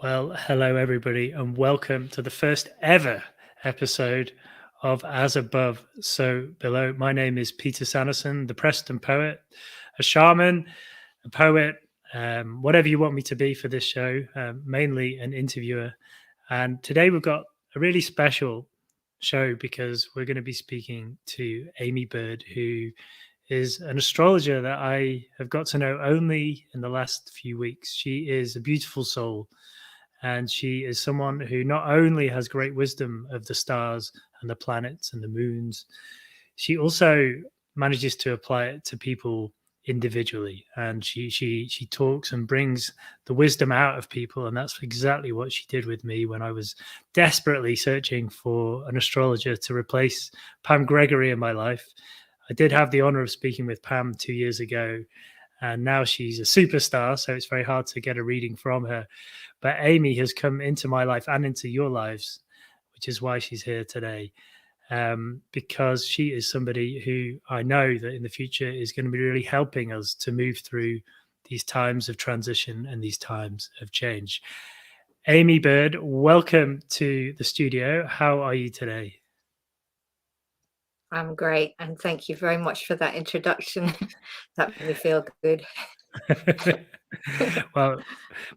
Well, hello everybody, and welcome to the first ever episode of As Above, So Below. My name is Peter Sanderson, the Preston poet, a shaman, a poet, whatever you want me to be for this show, mainly an interviewer. And today we've got a really special show because we're going to be speaking to Amy Bird, who is an astrologer that I have got to know only in the last few weeks. She is a beautiful soul, and she is someone who not only has great wisdom of the stars and the planets and the moons, she also manages to apply it to people individually. And she talks and brings the wisdom out of people. And that's exactly what she did with me when I was desperately searching for an astrologer to replace Pam Gregory in my life. I did have the honor of speaking with Pam 2 years ago, and now she's a superstar, so it's very hard to get a reading from her. But Amy has come into my life and into your lives, which is why she's here today, because she is somebody who I know that in the future is going to be really helping us to move through these times of transition and these times of change. Amy Bird, welcome to the studio. How are you today? I'm great, and thank you very much for that introduction. That made me feel good. Well,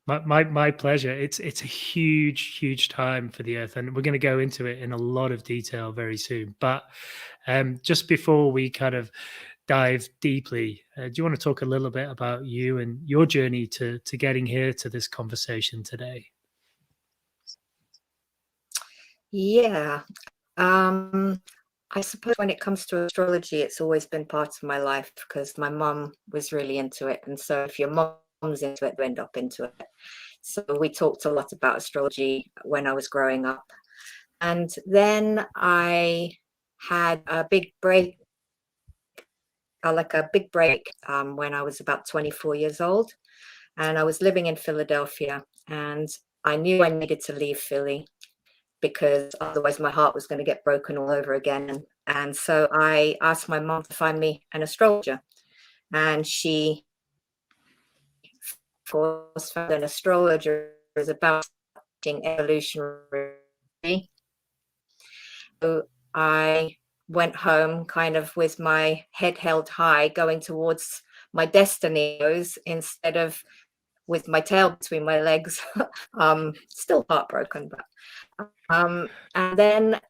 my pleasure. It's a huge time for the Earth, and we're going to go into it in a lot of detail very soon. But just before we kind of dive deeply, do you want to talk a little bit about you and your journey to getting here to this conversation today? Yeah, I suppose when it comes to astrology, it's always been part of my life because my mum was really into it, and so if your mum's into it, you end up into it. So we talked a lot about astrology when I was growing up, and then I had a big break, when I was about 24 years old, and I was living in Philadelphia, and I knew I needed to leave Philly because otherwise my heart was going to get broken all over again. And so I asked my mom to find me an astrologer, and she, of course, found an astrologer is about evolutionary. So I went home kind of with my head held high, going towards my destiny instead of with my tail between my legs. Still heartbroken, but and then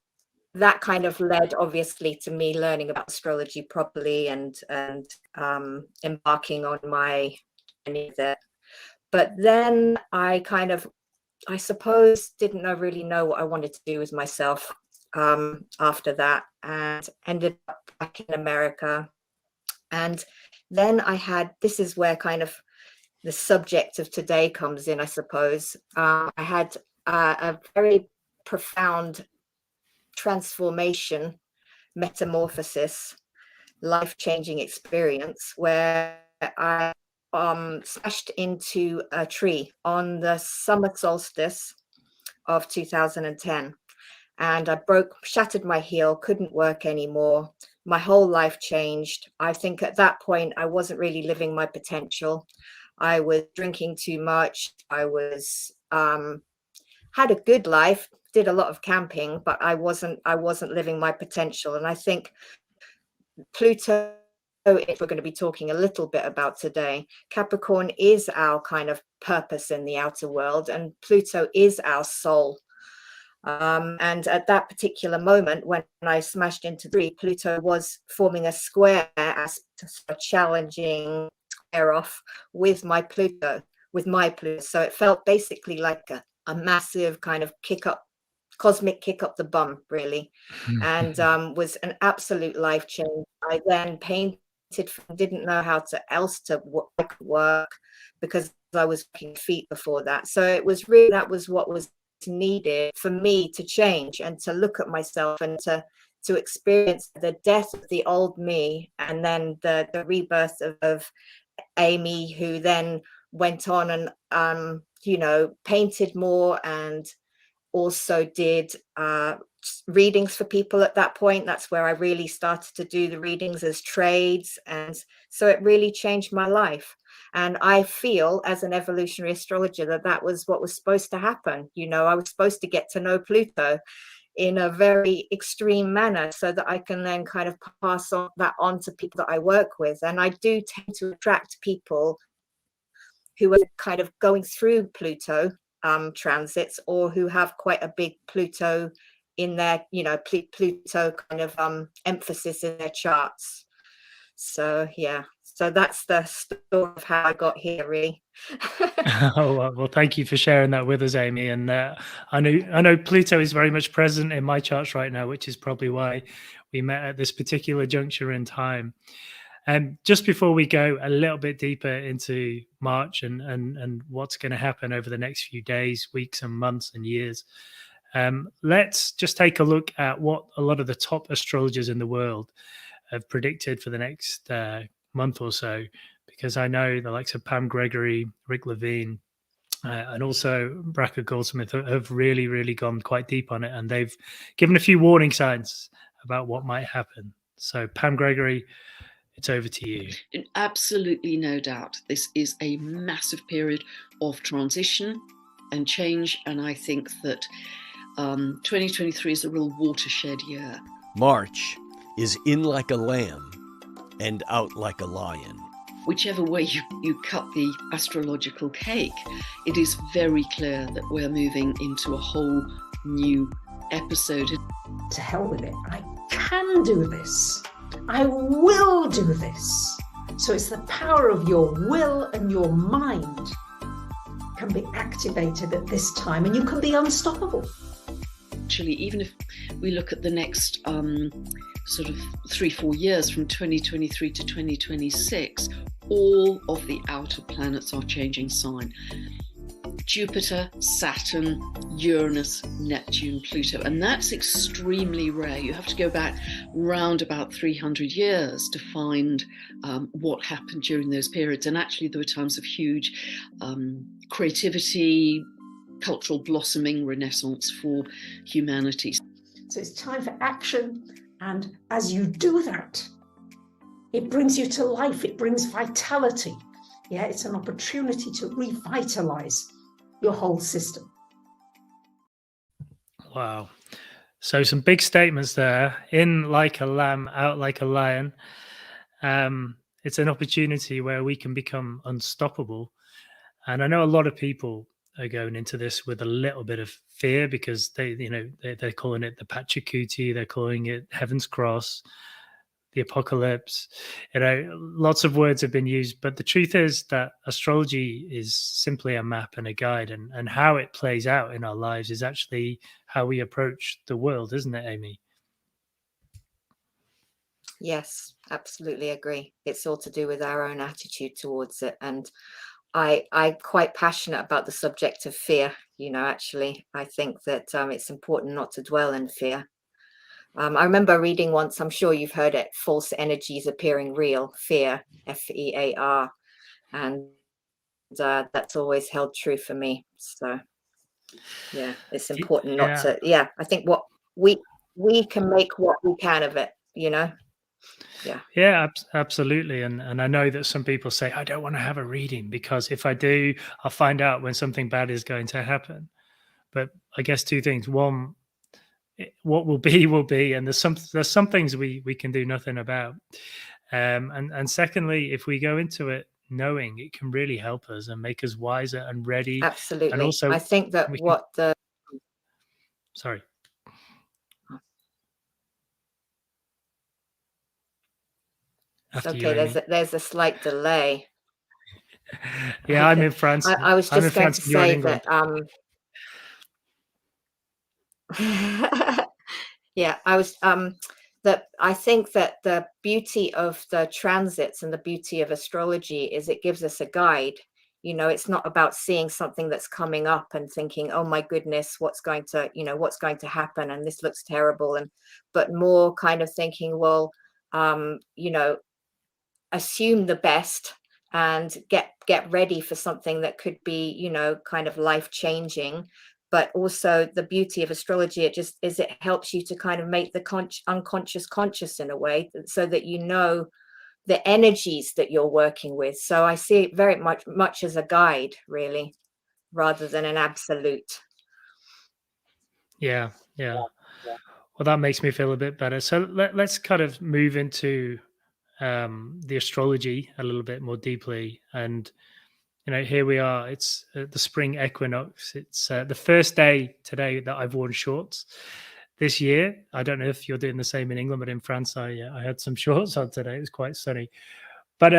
that kind of led obviously to me learning about astrology properly and embarking on my journey there. But then I suppose didn't really know what I wanted to do with myself after that, and ended up back in America. And then this is where kind of the subject of today comes in, I suppose. I had a very profound transformation, metamorphosis, life-changing experience where I smashed into a tree on the summer solstice of 2010. And I shattered my heel, couldn't work anymore. My whole life changed. I think at that point, I wasn't really living my potential. I was drinking too much. I was had a good life, did a lot of camping, but I wasn't living my potential. And I think Pluto, if we're going to be talking a little bit about today, Capricorn is our kind of purpose in the outer world, and Pluto is our soul. And at that particular moment, when I smashed into three, Pluto was forming a square as a challenging square off with my Pluto. So it felt basically like a massive kind of cosmic kick up the bum, really, and was an absolute life change. I then painted, didn't know how else to work because I was working feet before that. So it was really, that was what was needed for me to change and to look at myself and to experience the death of the old me, and then the rebirth of Amy, who then went on and painted more and also did readings for people at that point. That's where I really started to do the readings as trades. And so it really changed my life. And I feel, as an evolutionary astrologer, that that was what was supposed to happen. You know, I was supposed to get to know Pluto in a very extreme manner so that I can then kind of pass on that on to people that I work with. And I do tend to attract people who are kind of going through Pluto transits, or who have quite a big Pluto in their, you know, Pluto kind of emphasis in their charts. So yeah, so that's the story of how I got here, really. Oh, well, thank you for sharing that with us, Amy. And I know Pluto is very much present in my charts right now, which is probably why we met at this particular juncture in time. And just before we go a little bit deeper into March and what's going to happen over the next few days, weeks, and months and years, let's just take a look at what a lot of the top astrologers in the world have predicted for the next month or so, because I know the likes of Pam Gregory, Rick Levine, and also Bracker Goldsmith have really, really gone quite deep on it, and they've given a few warning signs about what might happen. So, Pam Gregory, it's over to you. Absolutely, no doubt. This is a massive period of transition and change, and I think that 2023 is a real watershed year. March is in like a lamb and out like a lion. Whichever way you cut the astrological cake, it is very clear that we're moving into a whole new episode. To hell with it. I can do this. I will do this. So it's the power of your will, and your mind can be activated at this time, and you can be unstoppable. Actually, even if we look at the next sort of 3-4 years, from 2023 to 2026, all of the outer planets are changing sign. Jupiter, Saturn, Uranus, Neptune, Pluto, and that's extremely rare. You have to go back round about 300 years to find what happened during those periods. And actually there were times of huge creativity, cultural blossoming, renaissance for humanity. So it's time for action, and as you do that, it brings you to life, it brings vitality. Yeah, it's an opportunity to revitalize your whole system. Wow. So some big statements there. In like a lamb, out like a lion. It's an opportunity where we can become unstoppable. And I know a lot of people are going into this with a little bit of fear, because they're calling it the Pachacuti, they're calling it Heaven's Cross, the apocalypse. Lots of words have been used, but the truth is that astrology is simply a map and a guide, and how it plays out in our lives is actually how we approach the world, isn't it, Amy? Yes, absolutely agree. It's all to do with our own attitude towards it. And I'm quite passionate about the subject of fear. Actually, I think that it's important not to dwell in fear. I remember reading once, I'm sure you've heard it, false energies appearing real, fear, FEAR. And that's always held true for me. So, yeah, it's important not to, I think what we can make what we can of it, Yeah, absolutely. And I know that some people say, I don't want to have a reading because if I do, I'll find out when something bad is going to happen. But I guess two things. One, what will be, and there's some things we can do nothing about. And secondly, if we go into it knowing, it can really help us and make us wiser and ready. Absolutely. And also, I think that sorry. Okay, there's a slight delay. Yeah, I'm in France. I was just going to say that yeah, I was that I think that the beauty of the transits and the beauty of astrology is it gives us a guide. It's not about seeing something that's coming up and thinking, oh my goodness, what's going to happen, and this looks terrible, but more kind of thinking, well, assume the best and get ready for something that could be, kind of life changing, but also the beauty of astrology, it helps you to kind of make the unconscious conscious in a way, so that you know the energies that you're working with. So I see it very much as a guide, really, rather than an absolute. Yeah. Well, that makes me feel a bit better. So let's kind of move into the astrology a little bit more deeply. And here we are. It's the spring equinox. It's the first day today that I've worn shorts this year. I don't know if you're doing the same in England, but in France, I had some shorts on today. It was quite sunny. But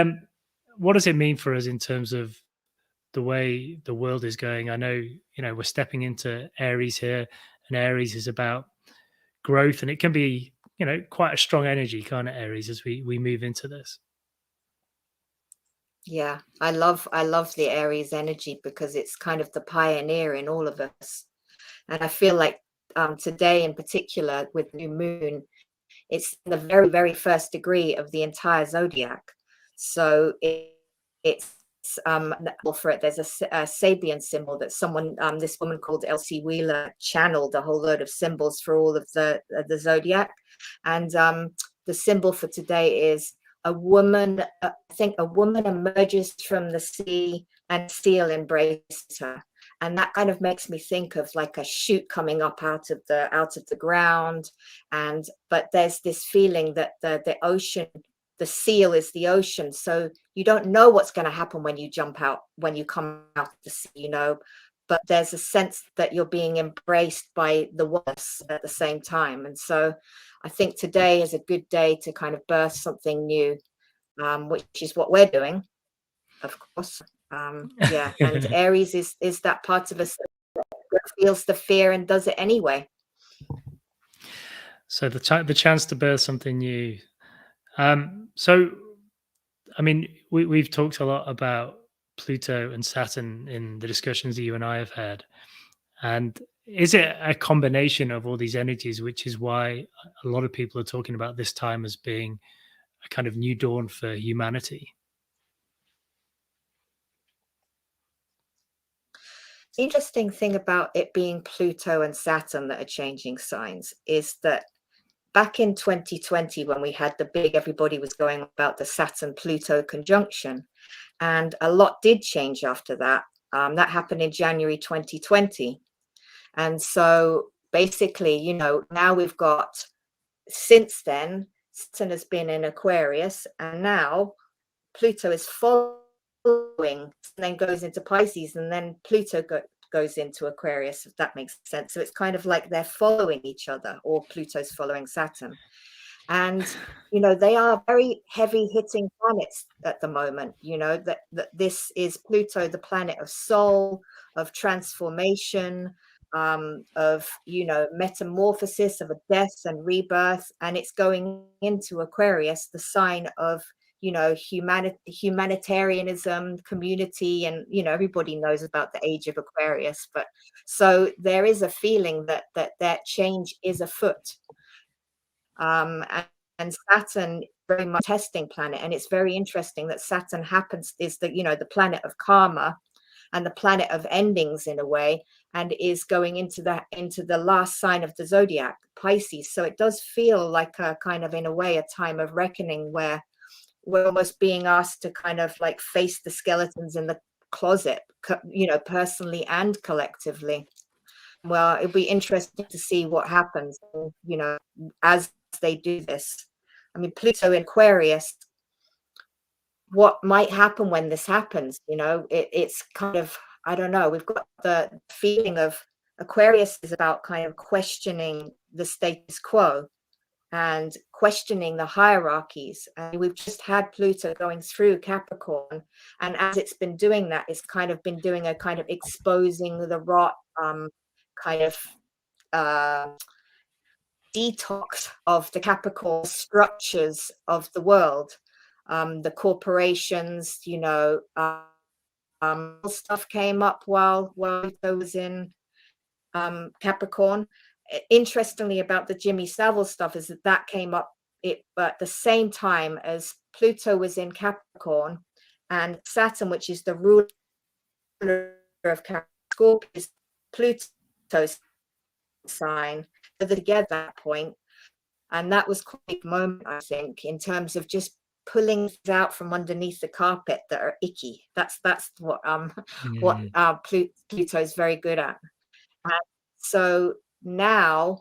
what does it mean for us in terms of the way the world is going? I know, we're stepping into Aries here, and Aries is about growth, and it can be, quite a strong energy kind of Aries as we move into this. Yeah, I love the Aries energy, because it's kind of the pioneer in all of us. And I feel like today in particular, with new moon, it's the very, very first degree of the entire zodiac. So it's for it, there's a Sabian symbol that this woman called Elsie Wheeler channeled a whole load of symbols for all of the zodiac. And the symbol for today is a woman. I think a woman emerges from the sea and seal embraces her. And that kind of makes me think of like a shoot coming up out of the ground. But there's this feeling that the ocean, the seal is the ocean. So you don't know what's going to happen when you come out of the sea, but there's a sense that you're being embraced by the oneness at the same time. And so I think today is a good day to kind of birth something new, which is what we're doing, of course. Yeah, and Aries is that part of us that feels the fear and does it anyway. So the chance to birth something new. So, I mean, we've talked a lot about Pluto and Saturn in the discussions that you and I have had. And is it a combination of all these energies, which is why a lot of people are talking about this time as being a kind of new dawn for humanity? The interesting thing about it being Pluto and Saturn that are changing signs is that back in 2020, when we had everybody was going about the Saturn-Pluto conjunction, and a lot did change after that. That happened in January 2020. And so basically, now we've got, since then, Saturn has been in Aquarius, and now Pluto is following, and then goes into Pisces, and then Pluto goes into Aquarius, if that makes sense. So it's kind of like they're following each other, or Pluto's following Saturn. And, they are very heavy hitting planets at the moment, that this is Pluto, the planet of soul, of transformation, of, metamorphosis, of a death and rebirth. And it's going into Aquarius, the sign of, humanitarianism, community, and everybody knows about the age of Aquarius. But so there is a feeling that change is afoot. And Saturn very much testing planet, and it's very interesting that Saturn is the planet of karma and the planet of endings in a way, and is going into the last sign of the zodiac, Pisces. So it does feel like a kind of, in a way, a time of reckoning, where we're almost being asked to kind of like face the skeletons in the closet, personally and collectively. Well, it'd be interesting to see what happens, as they do this. I mean, Pluto in Aquarius, what might happen when this happens? It's kind of, I don't know. We've got the feeling of Aquarius is about kind of questioning the status quo and questioning the hierarchies. And we've just had Pluto going through Capricorn. And as it's been doing that, it's kind of been doing a kind of exposing the rot, kind of detox of the Capricorn structures of the world, the corporations, stuff came up while I was in Capricorn. Interestingly, about the Jimmy Savile stuff is that came up at the same time as Pluto was in Capricorn, and Saturn, which is the ruler of Capricorn, Pluto sign. So together at that point, and that was quite a big moment, I think, in terms of just pulling things out from underneath the carpet that are icky. That's what Pluto is very good at. And so now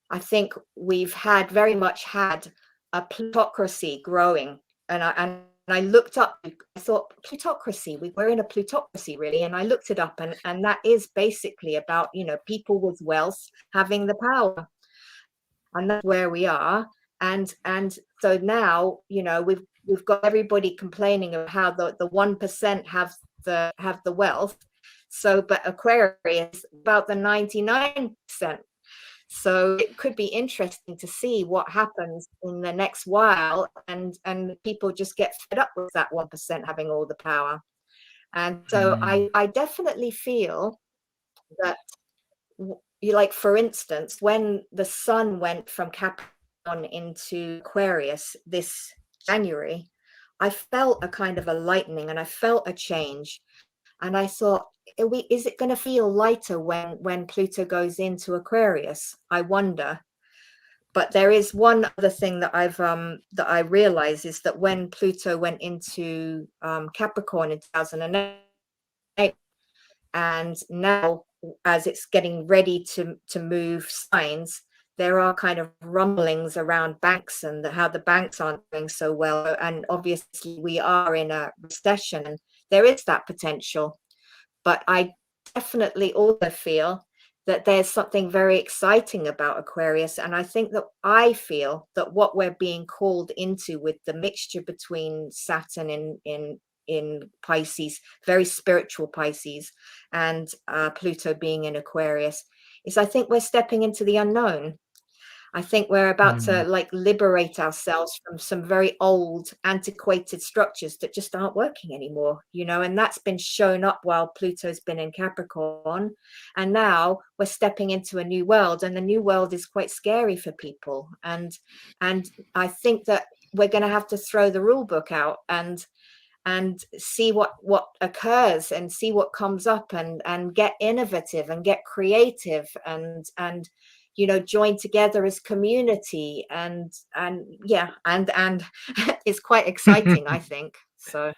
I think we've very much had a plutocracy growing, and I looked up. I thought plutocracy. We're in a plutocracy, really, and I looked it up, and that is basically about people with wealth having the power, and that's where we are. And so now we've got everybody complaining of how the 1% have the wealth. So, but Aquarius about the 99%. So it could be interesting to see what happens in the next while, and people just get fed up with that 1% having all the power. And so I definitely feel that, like, for instance, when the sun went from Capricorn into Aquarius this January, I felt a kind of a lightening, and I felt a change. And I thought, is it going to feel lighter when Pluto goes into Aquarius? I wonder. But there is one other thing that I realize is that when Pluto went into Capricorn in 2008, and now as it's getting ready to move signs, there are kind of rumblings around banks and how the banks aren't doing so well. And obviously we are in a recession, and there is that potential. But I definitely also feel that there's something very exciting about Aquarius. And I feel that what we're being called into with the mixture between Saturn in Pisces, very spiritual Pisces, and Pluto being in Aquarius, is I think we're stepping into the unknown. I think we're about to liberate ourselves from some very old, antiquated structures that just aren't working anymore, and that's been shown up while Pluto's been in Capricorn. And now we're stepping into a new world, and the new world is quite scary for people. And I think that we're going to have to throw the rule book out and see what occurs, and see what comes up, and get innovative and get creative, and join together as community, and it's quite exciting, I think. So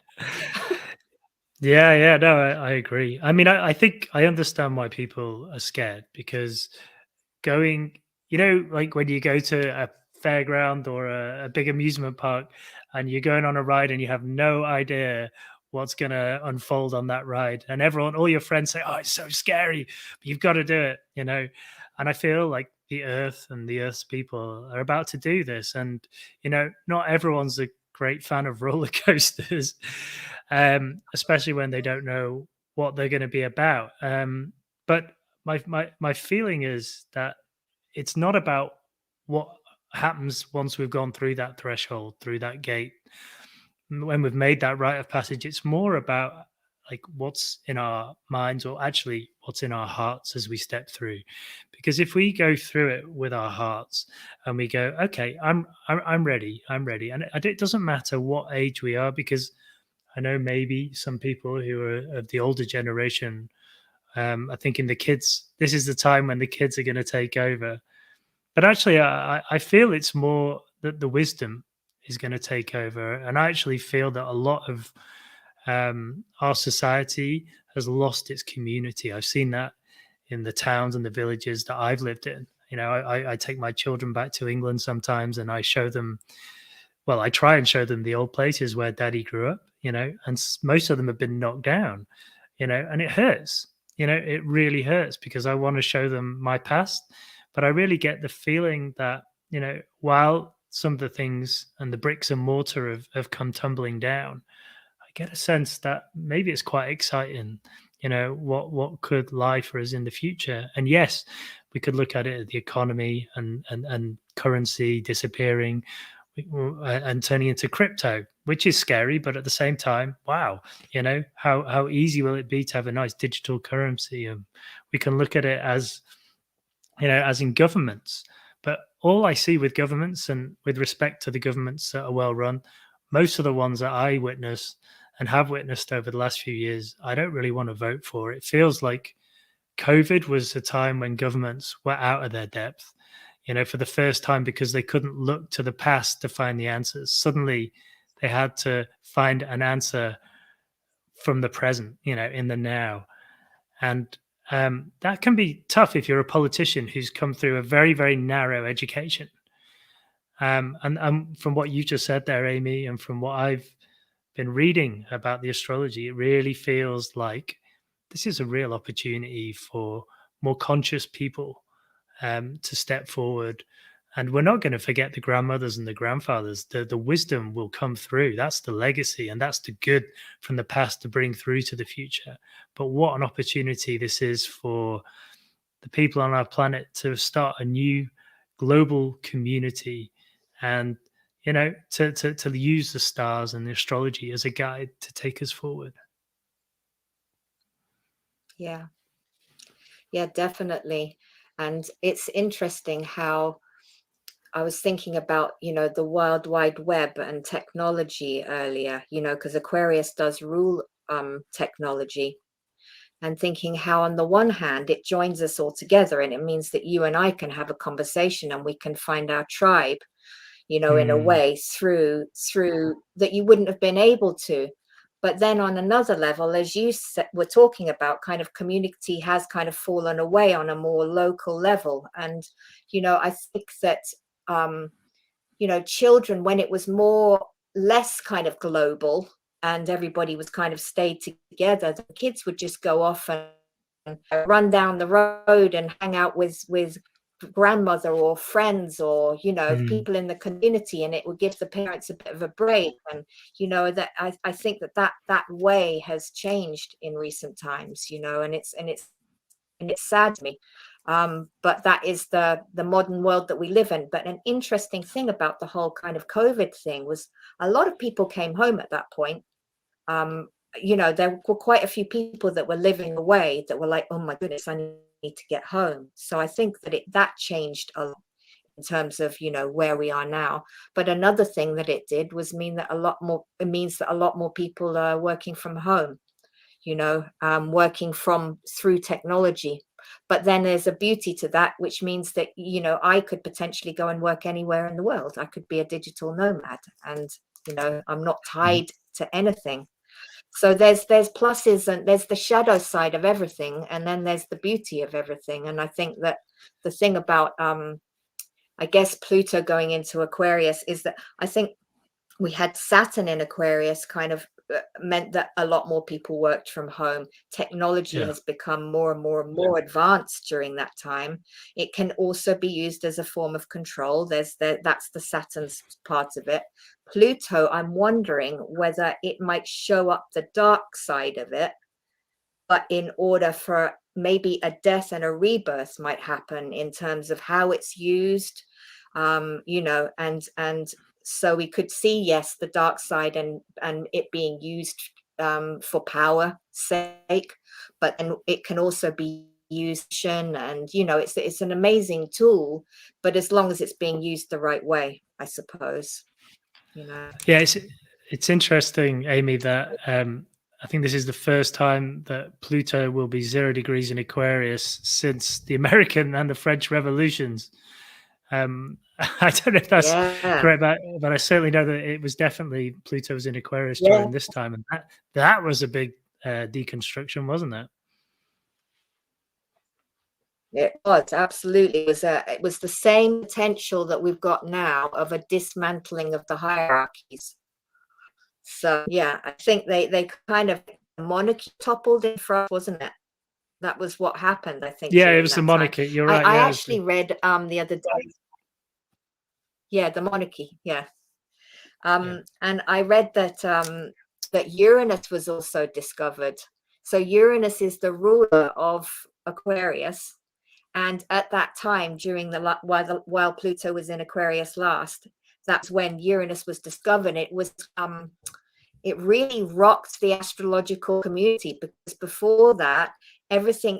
yeah, no, I agree. I mean, I think I understand why people are scared, because going, like when you go to a fairground or a big amusement park, and you're going on a ride and you have no idea what's going to unfold on that ride, and all your friends say, oh, it's so scary, but you've got to do it, and I feel like the earth and the earth's people are about to do this. And not everyone's a great fan of roller coasters, especially when they don't know what they're going to be about. But my feeling is that it's not about what happens once we've gone through that threshold, through that gate, when we've made that rite of passage. It's more about like what's in our minds, or actually what's in our hearts as we step through. Because if we go through it with our hearts and we go, okay, I'm ready, and it doesn't matter what age we are, because I know maybe some people who are of the older generation are thinking this is the time when the kids are going to take over. But actually, I feel it's more that the wisdom is going to take over. And I actually feel that a lot of our society has lost its community. I've seen that in the towns and the villages that I've lived in. I take my children back to England sometimes, and I show them, well, I try and show them the old places where Daddy grew up, and most of them have been knocked down, and it hurts. It really hurts, because I want to show them my past. But I really get the feeling that, while some of the things and the bricks and mortar have come tumbling down, I get a sense that maybe it's quite exciting, what could lie for us in the future. And yes, we could look at it at the economy and currency disappearing and turning into crypto, which is scary, but at the same time, wow, how easy will it be to have a nice digital currency? We can look at it as in governments. But all I see with governments, and with respect to the governments that are well run, most of the ones that I witness and have witnessed over the last few years, I don't really want to vote for. It feels like COVID was a time when governments were out of their depth, for the first time, because they couldn't look to the past to find the answers. Suddenly, they had to find an answer from the present, in the now. And that can be tough if you're a politician who's come through a very, very narrow education. And from what you just said there, Amy, and from what I've been reading about the astrology, it really feels like this is a real opportunity for more conscious people to step forward. And we're not going to forget the grandmothers and the grandfathers. The wisdom will come through. That's the legacy, and that's the good from the past to bring through to the future. But what an opportunity this is for the people on our planet to start a new global community, and to use the stars and the astrology as a guide to take us forward. Yeah, definitely. And it's interesting how I was thinking about, the World Wide Web and technology earlier, because Aquarius does rule technology, and thinking how on the one hand it joins us all together, and it means that you and I can have a conversation and we can find our tribe, in a way through that you wouldn't have been able to. But then on another level, as you were talking about, kind of community has kind of fallen away on a more local level. And, I think that, children, when it was less kind of global and everybody was kind of stayed together, the kids would just go off and run down the road and hang out with grandmother or friends or people in the community, and it would give the parents a bit of a break. And that I think that way has changed in recent times, and it's sad to me, but that is the modern world that we live in. But an interesting thing about the whole kind of COVID thing was a lot of people came home at that point. There were quite a few people that were living away that were like, oh my goodness, I need to get home. So I think that changed a lot in terms of where we are now. But another thing that it did was means that a lot more people are working from home, working through technology. But then there's a beauty to that, which means that I could potentially go and work anywhere in the world. I could be a digital nomad, and I'm not tied to anything. So there's pluses, and there's the shadow side of everything, and then there's the beauty of everything. And I think that the thing about I guess Pluto going into Aquarius is that I think we had Saturn in Aquarius kind of meant that a lot more people worked from home. Technology has become more and more and more advanced during that time. It can also be used as a form of control. That's the Saturn's part of it. Pluto, I'm wondering whether it might show up the dark side of it, but in order for maybe a death and a rebirth might happen in terms of how it's used, and so we could see, yes, the dark side and it being used for power sake, but then it can also be used, and it's an amazing tool, but as long as it's being used the right way, I suppose. Yeah, it's interesting, Amy, that I think this is the first time that Pluto will be 0 degrees in Aquarius since the American and the French revolutions. I don't know if that's correct, but I certainly know that it was definitely Pluto was in Aquarius during this time, and that was a big deconstruction, wasn't it? It was absolutely. It was the same potential that we've got now of a dismantling of the hierarchies. So yeah, I think they kind of, the monarchy toppled in France, wasn't it? That was what happened, I think. Yeah, it was the monarchy. You're right. I actually read the other day. Yeah, the monarchy. Yeah. And I read that that Uranus was also discovered. So Uranus is the ruler of Aquarius, and at that time, during while Pluto was in Aquarius last, that's when Uranus was discovered. It was it really rocked the astrological community, because before that,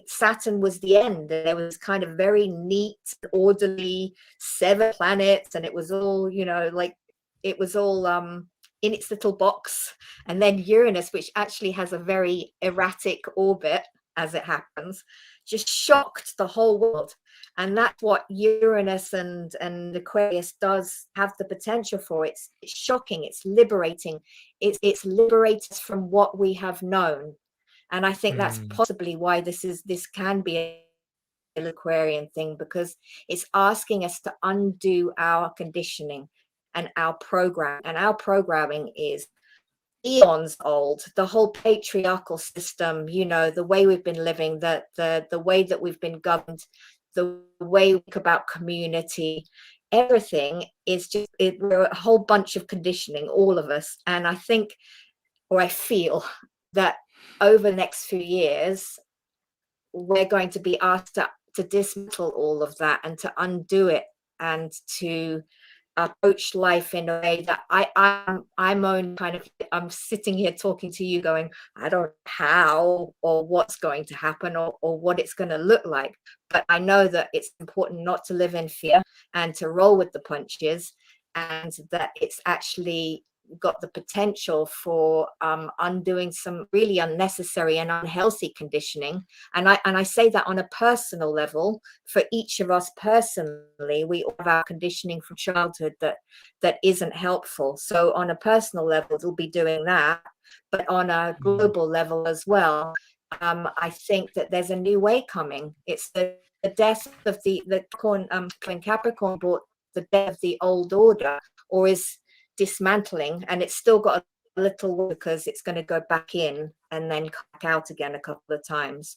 Saturn was the end. There was kind of very neat, orderly 7 planets, and it was all, like it was all in its little box. And then Uranus, which actually has a very erratic orbit, as it happens, just shocked the whole world. And that's what Uranus and Aquarius does have the potential for. It's shocking, it's liberating, it's liberated us from what we have known. And I think that's possibly why this can be an Aquarian thing, because it's asking us to undo our conditioning and our program. And our programming is eons old. The whole patriarchal system, you know, the way we've been living, the way that we've been governed, the way we think about community, everything is just we're a whole bunch of conditioning, all of us. And I think, or I feel, that over the next few years we're going to be asked to dismantle all of that and to undo it, and to approach life in a way that I'm sitting here talking to you going, I don't know how or what's going to happen or what it's going to look like, but I know that it's important not to live in fear and to roll with the punches, and that it's actually got the potential for undoing some really unnecessary and unhealthy conditioning. And I say that on a personal level. For each of us personally, we all have our conditioning from childhood that isn't helpful. So on a personal level, it'll be doing that. But on a global level as well, I think that there's a new way coming. It's the death of the when Capricorn brought the death of the old order, or is dismantling, and it's still got a little, because it's going to go back in and then back out again a couple of times.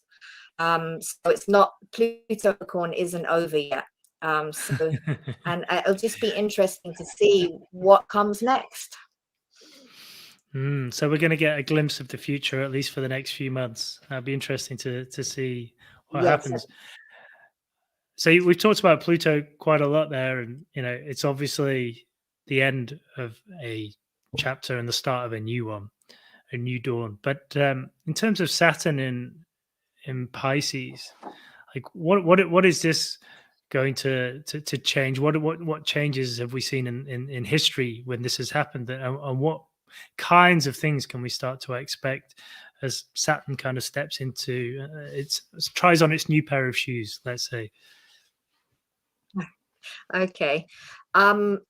So it's not, Pluto Capricorn isn't over yet. So and it'll just be interesting to see what comes next. So we're going to get a glimpse of the future, at least for the next few months. It'll be interesting to see what happens. So we've talked about Pluto quite a lot there, and you know, it's obviously the end of a chapter and the start of a new one, a new dawn. But in terms of Saturn in Pisces, like what is this going to change? What changes have we seen in history when this has happened, and what kinds of things can we start to expect as Saturn kind of steps into tries on its new pair of shoes, let's say? Okay.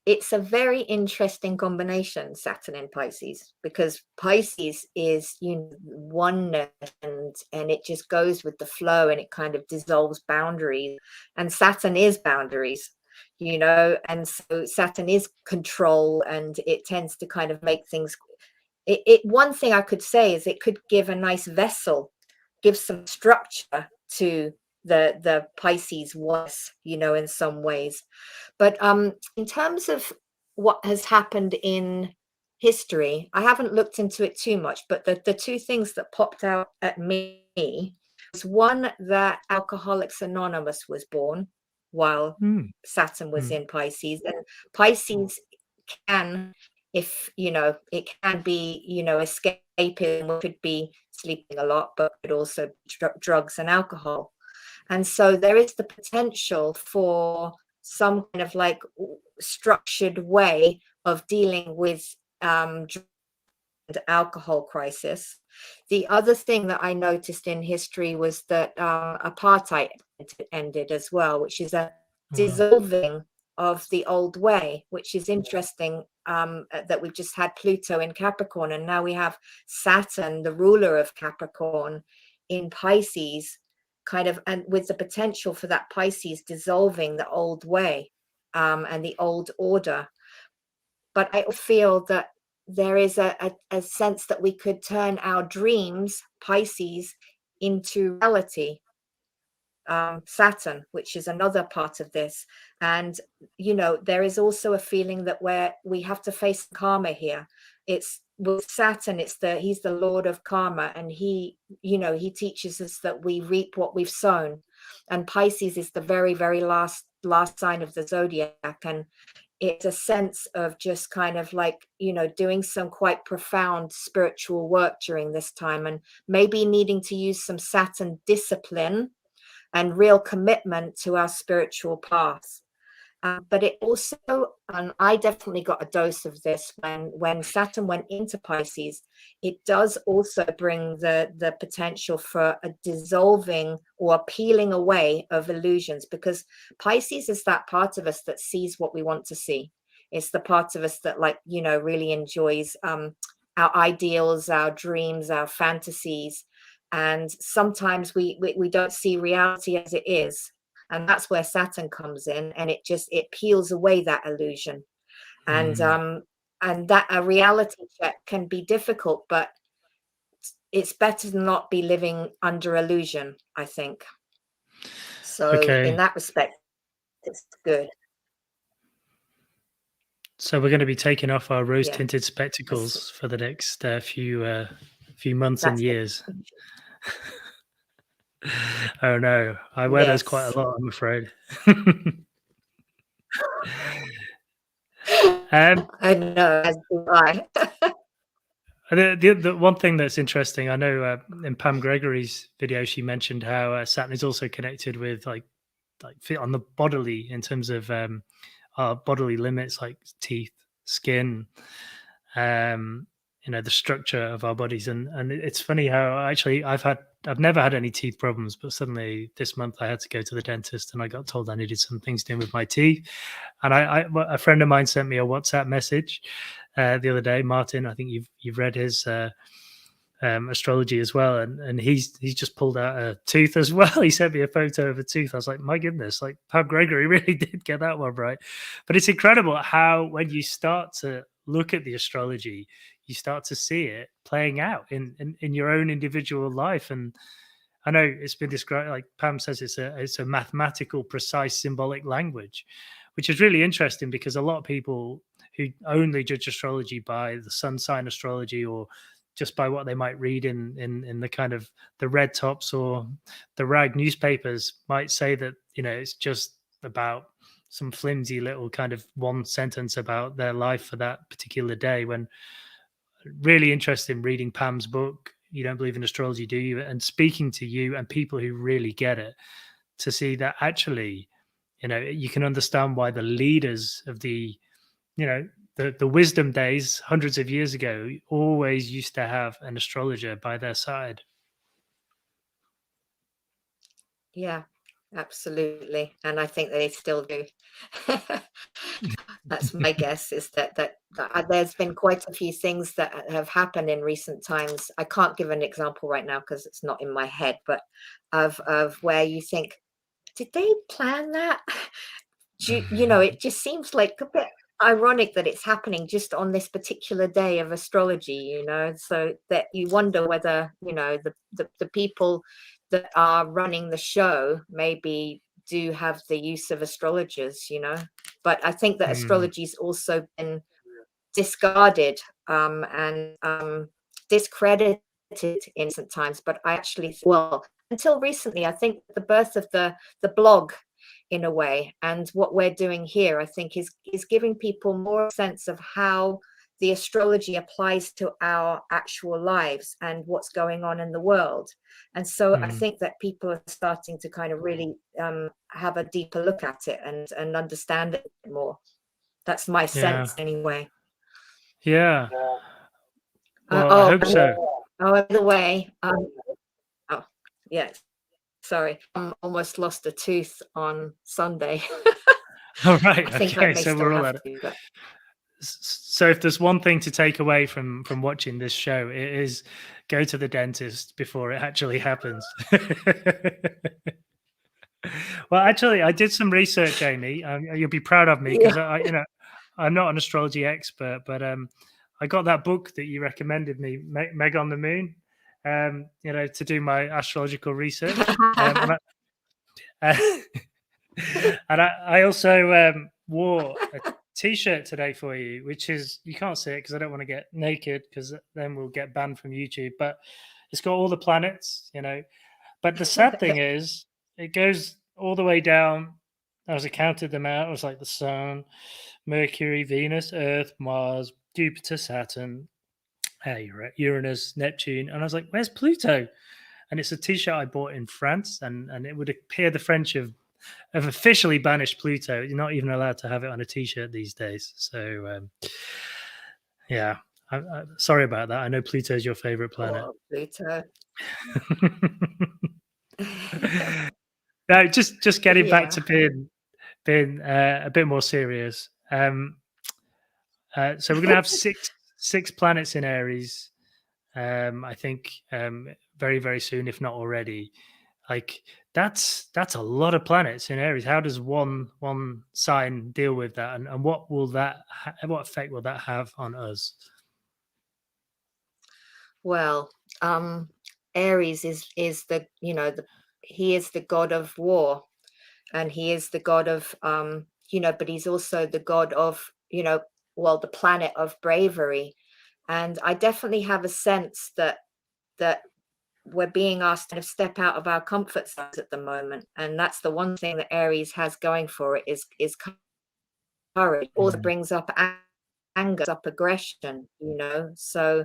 It's a very interesting combination, Saturn and Pisces, because Pisces is, you know, oneness, and it just goes with the flow, and it kind of dissolves boundaries. And Saturn is boundaries, you know, and so Saturn is control, and it tends to kind of make things. One thing I could say is it could give a nice vessel, give some structure to the Pisces was, you know, in some ways. But in terms of what has happened in history, I haven't looked into it too much, but the two things that popped out at me was one, that Alcoholics Anonymous was born while Saturn was in Pisces, and Pisces can, if you know, it can be, you know, escaping, could be sleeping a lot, but could also drugs and alcohol. And so there is the potential for some kind of like structured way of dealing with the alcohol crisis. The other thing that I noticed in history was that apartheid ended as well, which is a dissolving of the old way, which is interesting, that we've just had Pluto in Capricorn, and now we have Saturn, the ruler of Capricorn, in Pisces, kind of, and with the potential for that Pisces dissolving the old way and the old order. But I feel that there is a sense that we could turn our dreams, Pisces, into reality, Saturn, which is another part of this. And you know, there is also a feeling that we have to face karma here. It's with Saturn, he's the lord of karma, and he, you know, he teaches us that we reap what we've sown. And Pisces is the very, very last sign of the zodiac, and it's a sense of just kind of like, you know, doing some quite profound spiritual work during this time, and maybe needing to use some Saturn discipline and real commitment to our spiritual path. But it also, and I definitely got a dose of this when Saturn went into Pisces. It does also bring the potential for a dissolving or a peeling away of illusions, because Pisces is that part of us that sees what we want to see. It's the part of us that, like, really enjoys our ideals, our dreams, our fantasies. And sometimes we don't see reality as it is. And that's where Saturn comes in, and it peels away that illusion. And that a reality check can be difficult, but it's better to not be living under illusion, I think. So in that respect, it's good. So we're going to be taking off our rose-tinted spectacles for the next few months and years. Oh no, I wear those quite a lot, I'm afraid. I know, as do I. The one thing that's interesting, I know in Pam Gregory's video, she mentioned how Saturn is also connected with like on the bodily, in terms of our bodily limits, like teeth, skin, the structure of our bodies. And it's funny how actually I've never had any teeth problems, but suddenly this month I had to go to the dentist and I got told I needed some things doing with my teeth. And a friend of mine sent me a WhatsApp message the other day, Martin. I think you've read his astrology as well, and he's just pulled out a tooth as well. He sent me a photo of a tooth. I was like, my goodness, like Pam Gregory really did get that one right. But it's incredible how when you start to look at the astrology, you start to see it playing out in your own individual life. And I know it's been described, like Pam says, it's a mathematical, precise, symbolic language, which is really interesting, because a lot of people who only judge astrology by the sun sign astrology, or just by what they might read in the kind of the red tops or the rag newspapers, might say that it's just about some flimsy little kind of one sentence about their life for that particular day. When really interesting reading Pam's book, You Don't Believe in Astrology, Do You? And speaking to you and people who really get it, to see that actually, you can understand why the leaders of the wisdom days hundreds of years ago always used to have an astrologer by their side. Yeah, absolutely. And I think they still do. That's my guess, is that there's been quite a few things that have happened in recent times. I can't give an example right now because it's not in my head, but of where you think, did they plan that? It just seems like a bit ironic that it's happening just on this particular day of astrology, so that you wonder whether, the people that are running the show maybe do have the use of astrologers, but I think that astrology's also been discarded and discredited in recent times. But I actually, until recently, I think the birth of the blog, in a way, and what we're doing here, I think is giving people more sense of how the astrology applies to our actual lives and what's going on in the world. And so I think that people are starting to kind of really have a deeper look at it and understand it more. That's my sense anyway. Yeah. Well, I hope so. By the way, sorry, I almost lost a tooth on Sunday. All right. I think Okay. So we're all at it. But... So if there's one thing to take away from watching this show, it is go to the dentist before it actually happens. Well, actually, I did some research, Amy. You'll be proud of me, because I'm not an astrology expert, but I got that book that you recommended me, Meg on the Moon, to do my astrological research. And I also wore a T-shirt today for you, which is, you can't see it because I don't want to get naked, because then we'll get banned from YouTube. But it's got all the planets, But the sad thing is, it goes all the way down. As I counted them out, it was like the Sun, Mercury, Venus, Earth, Mars, Jupiter, Saturn, Uranus, Neptune, and I was like, "Where's Pluto?" And it's a T-shirt I bought in France, and it would appear the French have have officially banished Pluto. You're not even allowed to have it on a T-shirt these days. So yeah, I'm sorry about that. I know Pluto is your favorite planet. Oh, Pluto. No, just getting back Yeah. to being a bit more serious. So we're going to have six planets in Aries. I think very, very soon, if not already. Like that's a lot of planets in Aries. How does one sign deal with that, and what will that what effect will that have on us? Well, Aries is the, he is the god of war, and he is the god of, but he's also the god of, well, the planet of bravery. And I definitely have a sense that we're being asked to step out of our comfort zones at the moment, and that's the one thing that Aries has going for it is courage. Also brings up anger, up aggression, so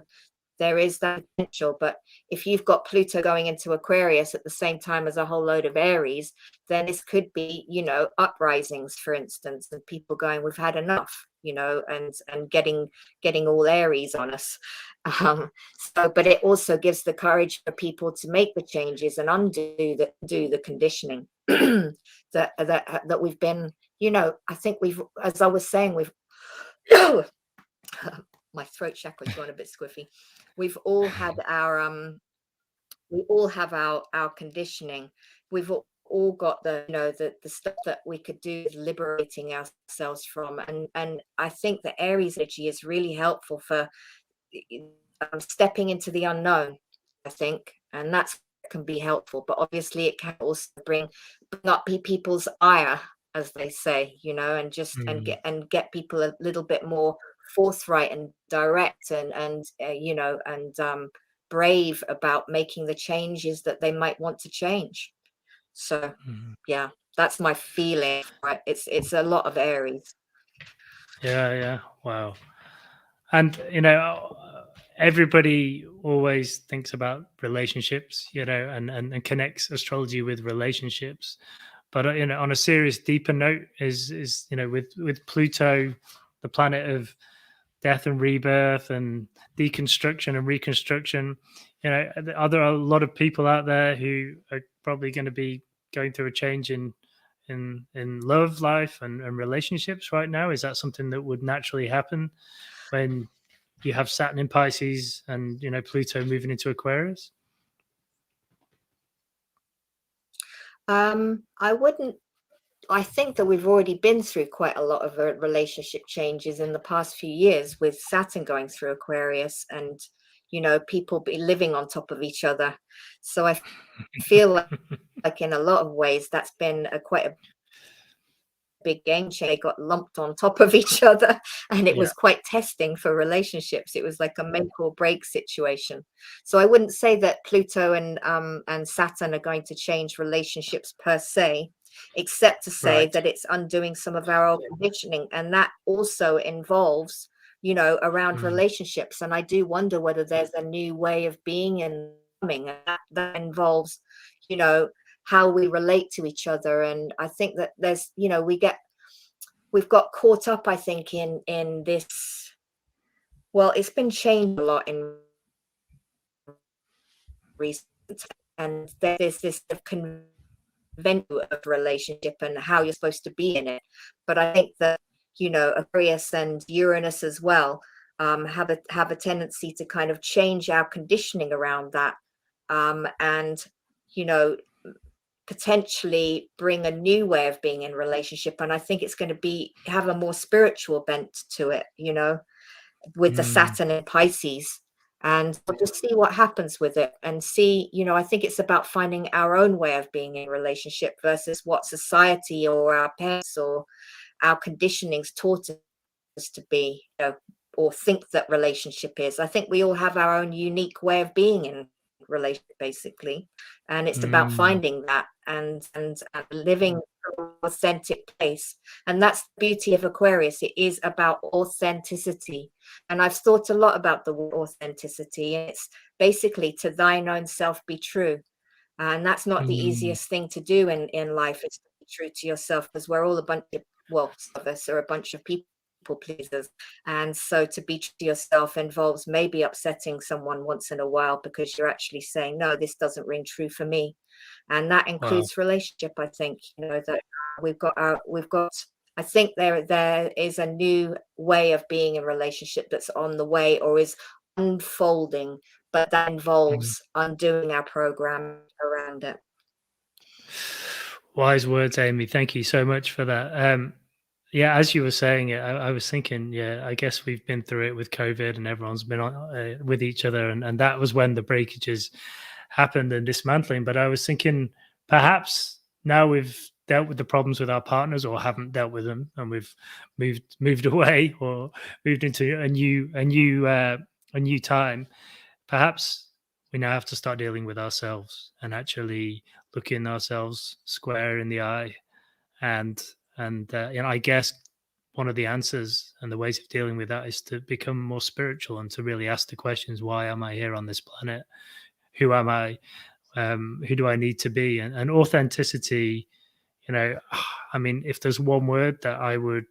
there is that potential. But if you've got Pluto going into Aquarius at the same time as a whole load of Aries, then this could be, uprisings, for instance, and people going, we've had enough, and getting all Aries on us. But it also gives the courage for people to make the changes and undo the conditioning that we've been, I think we've, as I was saying, we've my throat chakra's gone a bit squiffy. We've all had our we all have our conditioning. We've all got the stuff that we could do with liberating ourselves from, and I think the Aries energy is really helpful for stepping into the unknown, I think, and that's can be helpful. But obviously it can also bring up people's ire, as they say, and just and get people a little bit more forthright and direct and brave about making the changes that they might want to change. So yeah, that's my feeling, right? It's a lot of Aries. Yeah, wow. And everybody always thinks about relationships, and connects astrology with relationships. But on a serious, deeper note, is with Pluto, the planet of death and rebirth and deconstruction and reconstruction. Are there a lot of people out there who are probably going to be going through a change in love life and relationships right now? Is that something that would naturally happen when you have Saturn in Pisces and Pluto moving into Aquarius? I think that we've already been through quite a lot of relationship changes in the past few years, with Saturn going through Aquarius and, people be living on top of each other. So I feel like in a lot of ways that's been quite a big game changer. They got lumped on top of each other, and it was quite testing for relationships. It was like a make or break situation. So I wouldn't say that Pluto and Saturn are going to change relationships per se, except to say that it's undoing some of our old conditioning, and that also involves around relationships. And I do wonder whether there's a new way of being and coming, and that involves how we relate to each other. And I think that there's we've got caught up, I think, in this. Well, it's been changed a lot in recent, and there's this convention of relationship and how you're supposed to be in it. But I think that Aquarius and Uranus as well have a tendency to kind of change our conditioning around that, and potentially bring a new way of being in relationship. And I think it's going to have a more spiritual bent to it, with the Saturn in Pisces. And we'll just see what happens with it, and see, I think it's about finding our own way of being in relationship versus what society or our parents or our conditionings taught us to be, or think that relationship is. I think we all have our own unique way of being in relationship, basically, and it's about finding that and living from an authentic place. And that's the beauty of Aquarius. It is about authenticity, and I've thought a lot about the word authenticity. It's basically to thine own self be true, and that's not the easiest thing to do in life. It's to be true to yourself, because we're all a bunch of, well, some of us are a bunch of people pleasers. And so to be true to yourself involves maybe upsetting someone once in a while because you're actually saying, no, this doesn't ring true for me. And that includes relationship, I think, that we've got, I think there is a new way of being in relationship that's on the way or is unfolding, but that involves undoing our program around it. Wise words, Amy. Thank you so much for that. Yeah, as you were saying it, I was thinking, yeah, I guess we've been through it with COVID and everyone's been on with each other. And that was when the breakages happened and dismantling. But I was thinking perhaps now we've dealt with the problems with our partners or haven't dealt with them and we've moved away or moved into a new time. Perhaps we now have to start dealing with ourselves and actually looking ourselves square in the eye and I guess one of the answers and the ways of dealing with that is to become more spiritual and to really ask the questions: why am I here on this planet? Who am I? Who do I need to be? And authenticity, I mean, if there's one word that I would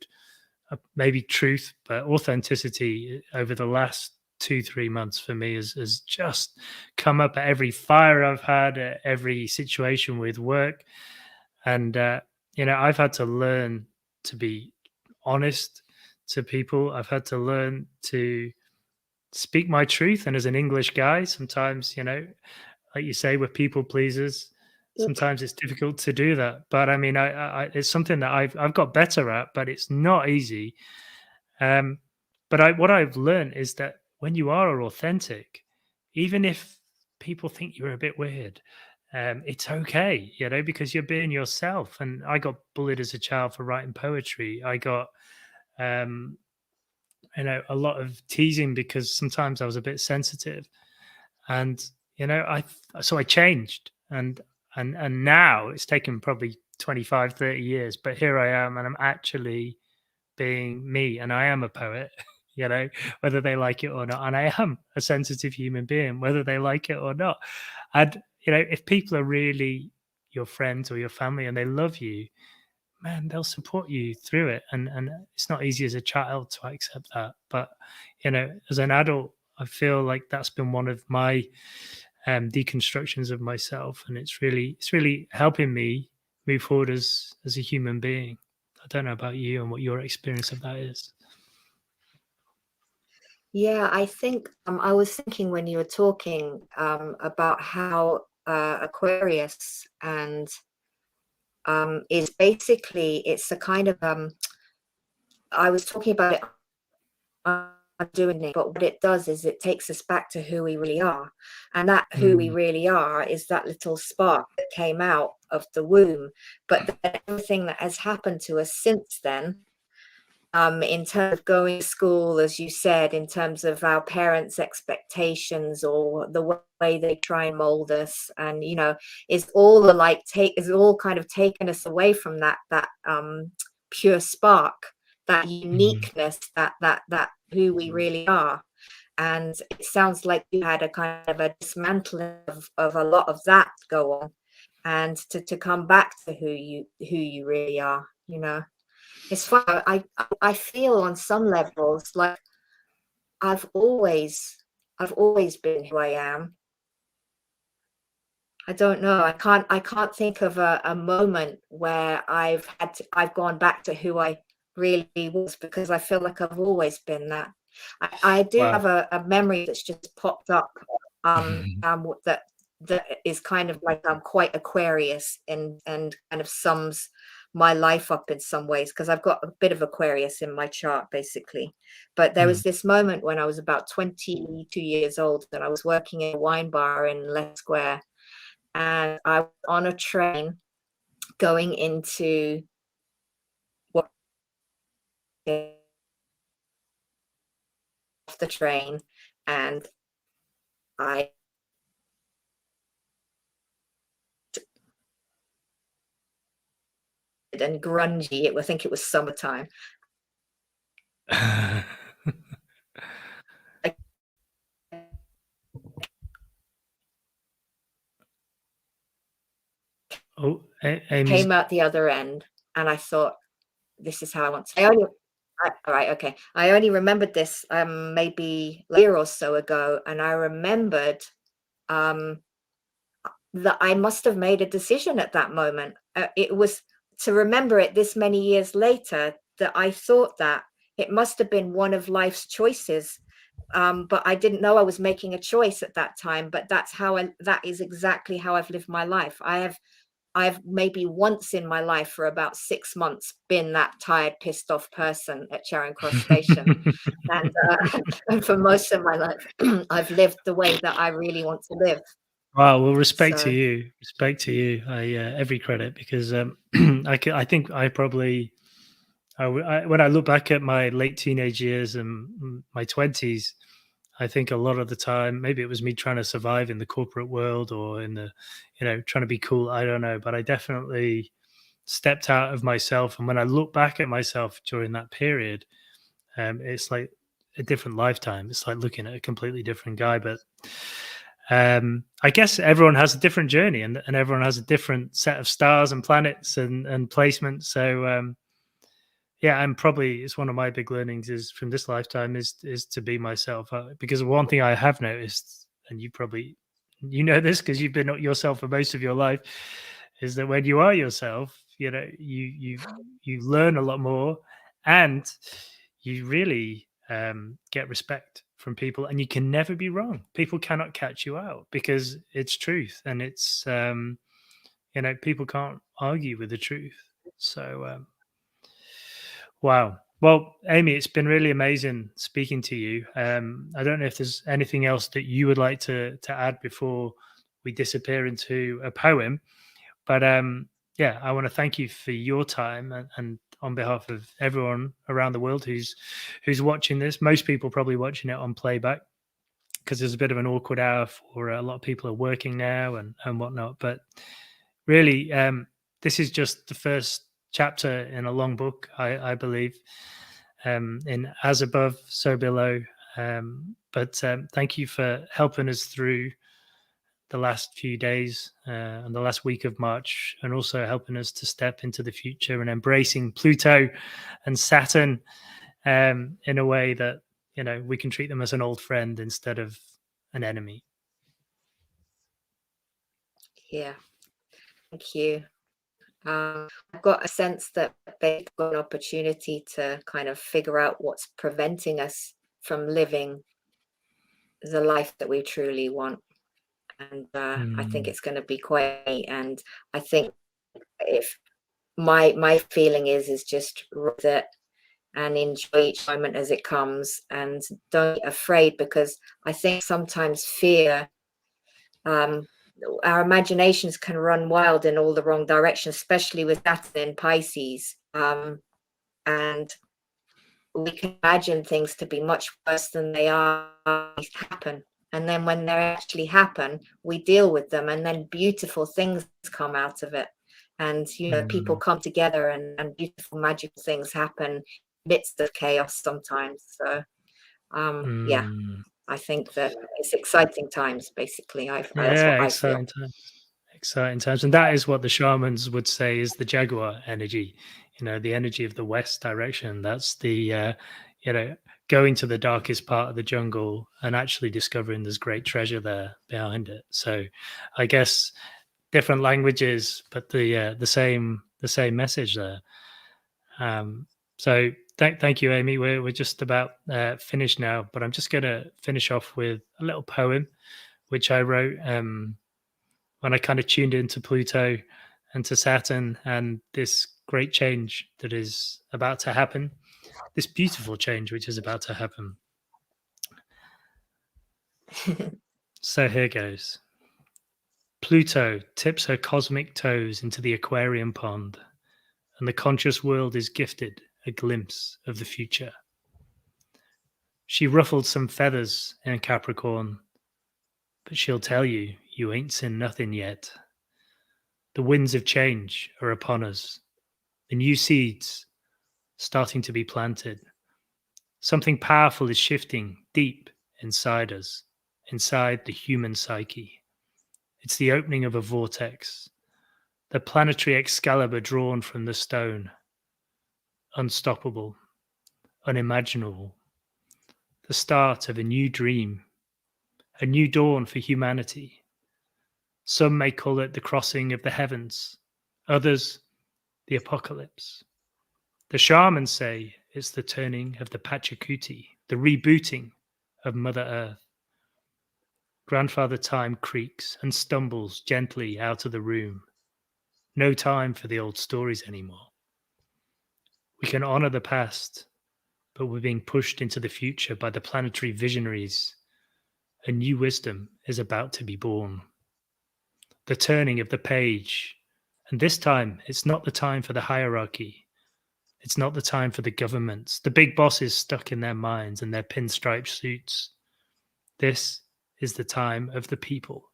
maybe truth, but authenticity over the last 2-3 months for me has just come up at every fire I've had, at every situation with work. And I've had to learn to be honest to people. I've had to learn to speak my truth. And as an English guy, sometimes, like you say, we're people pleasers. Sometimes it's difficult to do that. But I mean, it's something that I've got better at, but it's not easy. But what I've learned is that when you are authentic, even if people think you're a bit weird, it's okay, because you're being yourself. And I got bullied as a child for writing poetry. I got, a lot of teasing because sometimes I was a bit sensitive. And, so I changed. And now it's taken probably 25, 30 years, but here I am and I'm actually being me. And I am a poet, whether they like it or not. And I am a sensitive human being, whether they like it or not. And, if people are really your friends or your family and they love you, man, they'll support you through it. And it's not easy as a child to accept that. But, as an adult, I feel like that's been one of my deconstructions of myself. And it's really helping me move forward as a human being. I don't know about you and what your experience of that is. Yeah, I think I was thinking when you were talking about how Aquarius and is basically, it's a kind of I was talking about it undoing it, but what it does is it takes us back to who we really are, and that who we really are is that little spark that came out of the womb. But then everything that has happened to us since then, in terms of going to school, as you said, in terms of our parents' expectations or the way they try and mold us, and is all is all kind of taken us away from that pure spark, that uniqueness, that who we really are. And it sounds like you had a kind of a dismantling of a lot of that go on, and to come back to who you really are. It's fun. I feel on some levels like I've always been who I am. I don't know. I can't think of a moment where I've gone back to who I really was, because I feel like I've always been that. I do have a memory that's just popped up that is kind of like I'm quite Aquarius and kind of sums my life up in some ways, because I've got a bit of Aquarius in my chart basically. But there was this moment when I was about 22 years old and I was working in a wine bar in Leicester Square, and I was on a train going into off the train, and I and grungy. I think it was summertime. Oh, Amy's. came out the other end, and I thought, this is how I want to. All right, okay. I only remembered this maybe a year or so ago, and I remembered that I must have made a decision at that moment. It was to remember it this many years later that I thought that it must have been one of life's choices. But I didn't know I was making a choice at that time. But that is exactly how I've lived my life. I've maybe once in my life for about 6 months been that tired, pissed off person at Charing Cross Station. And for most of my life, I've lived the way that I really want to live. Wow, well, respect to So- you. Respect to you. Every credit, because I think I probably, when I look back at my late teenage years and my 20s, I think a lot of the time, maybe it was me trying to survive in the corporate world or in the, trying to be cool. I don't know, but I definitely stepped out of myself. And when I look back at myself during that period, it's like a different lifetime. It's like looking at a completely different guy. But I guess everyone has a different journey, and everyone has a different set of stars and planets and placements. So yeah, and probably it's one of my big learnings is from this lifetime is to be myself. Because one thing I have noticed, and you know this because you've been yourself for most of your life, is that when you are yourself, you learn a lot more, and you really get respect from people, and you can never be wrong. People cannot catch you out because it's truth, and it's people can't argue with the truth. So wow. Well, Amy, it's been really amazing speaking to you. I don't know if there's anything else that you would like to add before we disappear into a poem, but yeah, I want to thank you for your time, and on behalf of everyone around the world who's watching this. Most people probably watching it on playback because there's a bit of an awkward hour for a lot of people are working now and whatnot. But really, this is just the first chapter in a long book, I believe, in As Above, So Below. But thank you for helping us through the last few days and the last week of March, and also helping us to step into the future and embracing Pluto and Saturn in a way that we can treat them as an old friend instead of an enemy. Yeah, thank you. I've got a sense that they've got an opportunity to kind of figure out what's preventing us from living the life that we truly want. And I think it's going to be quite, and I think if my feeling is just that, and enjoy each moment as it comes, and don't be afraid, because I think sometimes fear, our imaginations can run wild in all the wrong directions, especially with Saturn in Pisces. And we can imagine things to be much worse than they are happen. And then when they actually happen, we deal with them, and then beautiful things come out of it. And, people come together, and beautiful, magical things happen midst of chaos sometimes. So, yeah, I think that it's exciting times, basically. That's what I feel. Exciting times. And that is what the shamans would say is the Jaguar energy, the energy of the west direction. That's the, going to the darkest part of the jungle and actually discovering there's great treasure there behind it. So I guess different languages, but the same message there. So thank you, Amy. We're just about finished now, but I'm just going to finish off with a little poem, which I wrote when I kind of tuned into Pluto and to Saturn and this great change that is about to happen, this beautiful change which is about to happen. So here goes. Pluto tips her cosmic toes into the aquarium pond, and the conscious world is gifted a glimpse of the future. She ruffled some feathers in Capricorn, but she'll tell you, you ain't seen nothing yet. The winds of change are upon us. The new seeds starting to be planted. Something powerful is shifting deep inside us, inside the human psyche. It's the opening of a vortex, the planetary Excalibur drawn from the stone, unstoppable, unimaginable, the start of a new dream, a new dawn for humanity. Some may call it the crossing of the heavens, others the apocalypse. The shamans say it's the turning of the Pachacuti, the rebooting of Mother Earth. Grandfather Time creaks and stumbles gently out of the room. No time for the old stories anymore. We can honor the past, but we're being pushed into the future by the planetary visionaries. A new wisdom is about to be born. The turning of the page. And this time, it's not the time for the hierarchy. It's not the time for the governments, the big bosses stuck in their minds and their pinstripe suits. This is the time of the people.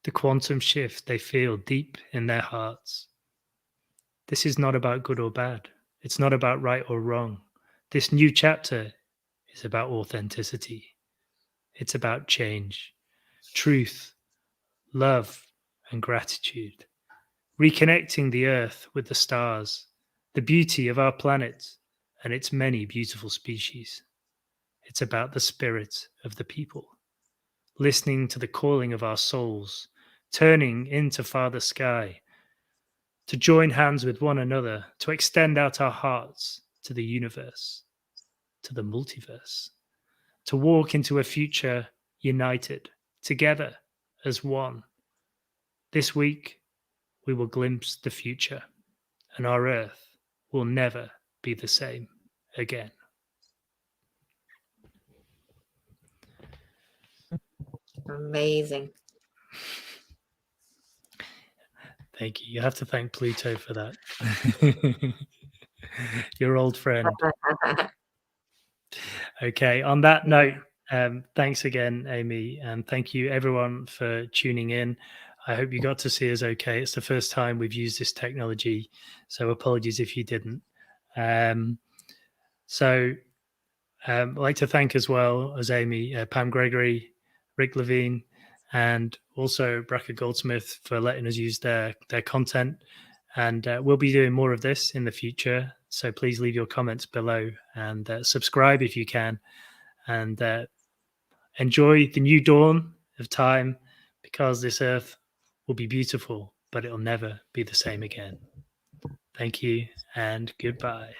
The quantum shift they feel deep in their hearts. This is not about good or bad. It's not about right or wrong. This new chapter is about authenticity. It's about change, truth, love, and gratitude. Reconnecting the earth with the stars, the beauty of our planet and its many beautiful species. It's about the spirit of the people, listening to the calling of our souls, turning into Father Sky, to join hands with one another, to extend out our hearts to the universe, to the multiverse, to walk into a future united, together as one. This week, we will glimpse the future, and our Earth will never be the same again. Amazing. Thank you. You have to thank Pluto for that. Your old friend. Okay, on that note, thanks again, Amy, and thank you everyone for tuning in. I hope you got to see us okay. It's the first time we've used this technology, so apologies if you didn't. I'd like to thank as well as Amy, Pam Gregory, Rick Levine, and also Bracker Goldsmith for letting us use their content. And we'll be doing more of this in the future. So please leave your comments below and subscribe if you can. And enjoy the new dawn of time, because this earth will be beautiful, but it'll never be the same again. Thank you and goodbye.